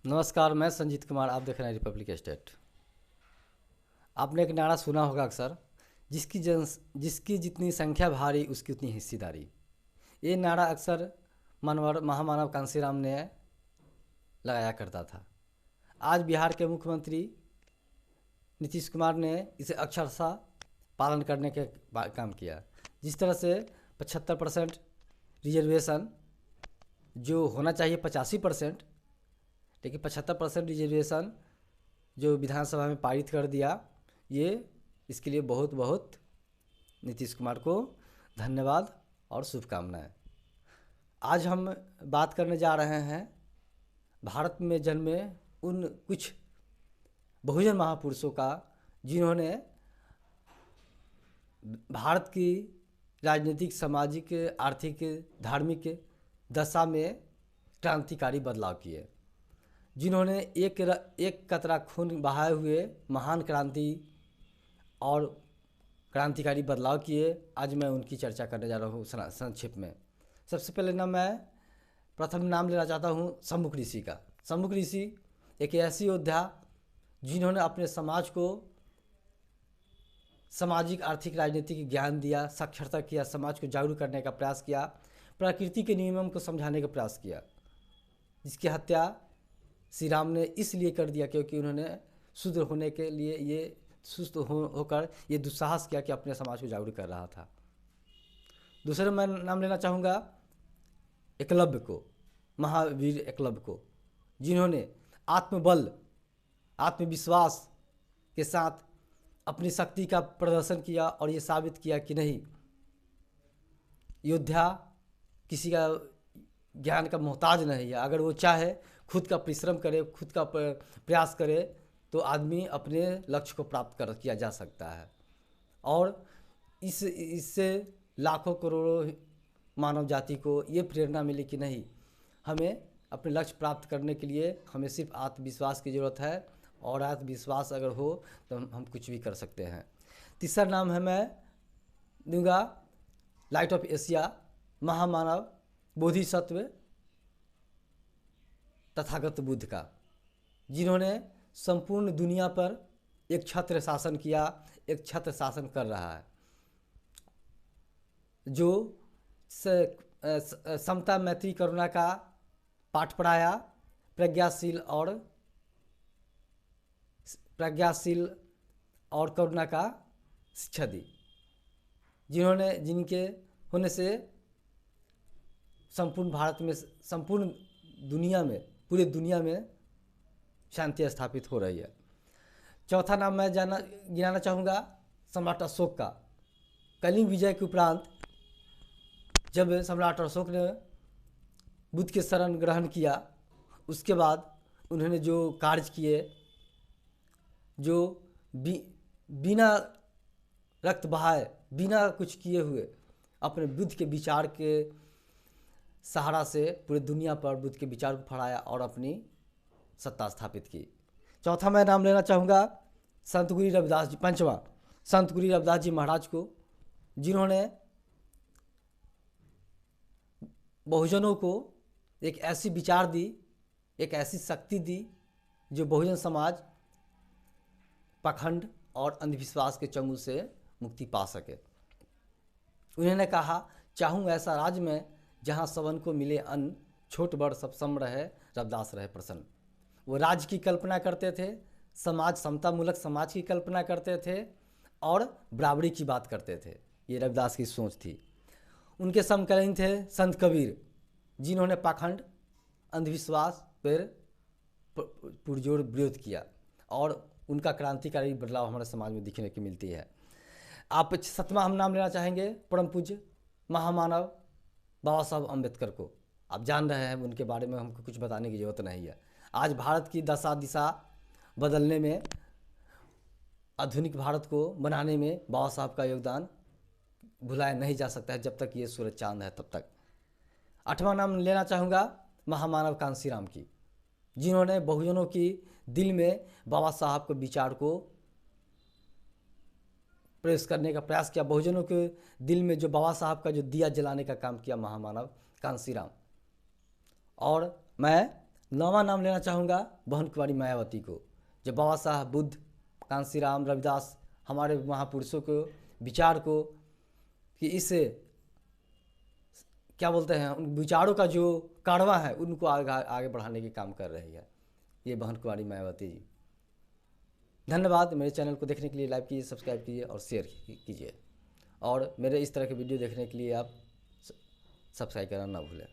नमस्कार, मैं संजीत कुमार। आप देख रहे हैं रिपब्लिक स्टेट। आपने एक नारा सुना होगा अक्सर, जिसकी जितनी संख्या भारी उसकी उतनी हिस्सेदारी। ये नारा अक्सर मानवर महामानव कांसीराम ने लगाया करता था। आज बिहार के मुख्यमंत्री नीतीश कुमार ने इसे अक्षरशः पालन करने के काम किया। जिस तरह से 75% रिजर्वेशन जो होना चाहिए 85%, लेकिन 75% रिजर्वेशन जो विधानसभा में पारित कर दिया, ये इसके लिए बहुत बहुत नीतीश कुमार को धन्यवाद और शुभकामनाएं। आज हम बात करने जा रहे हैं भारत में जन्मे उन कुछ बहुजन महापुरुषों का, जिन्होंने भारत की राजनीतिक, सामाजिक, आर्थिक, धार्मिक दशा में क्रांतिकारी बदलाव किए, जिन्होंने एक कतरा खून बहाए हुए महान क्रांति और क्रांतिकारी बदलाव किए। आज मैं उनकी चर्चा करने जा रहा हूँ संक्षिप्त में। सबसे पहले मैं प्रथम नाम लेना चाहता हूँ सम्मुख ऋषि का। सम्मुख ऋषि एक ऐसी योद्धा जिन्होंने अपने समाज को सामाजिक, आर्थिक, राजनीतिक ज्ञान दिया, साक्षरता किया, समाज को जागरूक करने का प्रयास किया, प्रकृति के नियमों को समझाने का प्रयास किया, जिसकी हत्या श्री राम ने इसलिए कर दिया क्योंकि उन्होंने शुद्ध होने के लिए ये सुस्त होकर ये दुस्साहस किया कि अपने समाज को जागरूक कर रहा था। दूसरे मैं नाम लेना चाहूँगा एकलव्य को, महावीर एकलव्य को, जिन्होंने आत्मबल, आत्मविश्वास के साथ अपनी शक्ति का प्रदर्शन किया और ये साबित किया कि नहीं, योद्धा किसी का ज्ञान का मोहताज नहीं है। अगर वो चाहे, खुद का परिश्रम करे, खुद का प्रयास करे, तो आदमी अपने लक्ष्य को प्राप्त किया जा सकता है। और इससे लाखों करोड़ों मानव जाति को ये प्रेरणा मिली कि नहीं, हमें अपने लक्ष्य प्राप्त करने के लिए हमें सिर्फ आत्मविश्वास की ज़रूरत है, और आत्मविश्वास अगर हो तो हम कुछ भी कर सकते हैं। तीसरा नाम है मैं दूंगा लाइट ऑफ एशिया, महामानव बोधिसत्व तथागत बुद्ध का, जिन्होंने संपूर्ण दुनिया पर एक छत्र शासन किया, एक छत्र शासन कर रहा है, जो समता, मैत्री, करुणा का पाठ पढ़ाया, प्रज्ञाशील और करुणा का शिक्षा दी, जिनके होने से संपूर्ण भारत में, संपूर्ण दुनिया में, पूरे दुनिया में शांति स्थापित हो रही है। चौथा नाम मैं गिनाना चाहूँगा सम्राट अशोक का। कलिंग विजय के उपरांत जब सम्राट अशोक ने बुद्ध के शरण ग्रहण किया, उसके बाद उन्होंने जो कार्य किए, जो बिना रक्त बहाए, बिना कुछ किए हुए अपने बुद्ध के विचार के सहारा से पूरी दुनिया पर बुद्ध के विचार को फैलाया और अपनी सत्ता स्थापित की। चौथा मैं नाम लेना चाहूँगा संत गुरु रविदास जी, पंचवा संत गुरु रविदास जी महाराज को, जिन्होंने बहुजनों को एक ऐसी विचार दी, एक ऐसी शक्ति दी, जो बहुजन समाज पाखंड और अंधविश्वास के चंगुल से मुक्ति पा सके। उन्होंने कहा, चाहूँ ऐसा राज में जहाँ सबन को मिले अन्न, छोट बड़ सब सम रहे, रविदास रहे प्रसन्न। वो राज्य की कल्पना करते थे, समाज, समतामूलक समाज की कल्पना करते थे और बराबरी की बात करते थे। ये रविदास की सोच थी। उनके समकालीन थे संत कबीर, जिन्होंने पाखंड, अंधविश्वास पर पुरजोर विरोध किया, और उनका क्रांतिकारी बदलाव हमारे समाज में दिखने की मिलती है। आप सतमा हम नाम लेना चाहेंगे परम पूज्य महामानव बाबा साहब अम्बेडकर को। आप जान रहे हैं, उनके बारे में हमको कुछ बताने की ज़रूरत नहीं है। आज भारत की दशा दिशा बदलने में, आधुनिक भारत को बनाने में बाबा साहब का योगदान भुलाया नहीं जा सकता है, जब तक ये सूरज चांद है तब तक। आठवां नाम लेना चाहूँगा महामानव कांसीराम की, जिन्होंने बहुजनों की दिल में बाबा साहब के विचार को प्रवेश करने का प्रयास किया। बहुजनों के दिल में जो बाबा साहब का जो दिया जलाने का काम किया महामानव कांसीराम। और मैं नौवां नाम लेना चाहूँगा बहन कुमारी मायावती को, जो बाबा साहब बुद्ध, कांसीराम, रविदास, हमारे महापुरुषों को विचार को कि इस क्या बोलते हैं उन विचारों का जो कारवां है उनको आगे आगे बढ़ाने के काम कर रही है ये बहन कुमारी मायावती जी। धन्यवाद। मेरे चैनल को देखने के लिए लाइक कीजिए, सब्सक्राइब कीजिए और शेयर कीजिए, और मेरे इस तरह के वीडियो देखने के लिए आप सब्सक्राइब करना ना भूलें।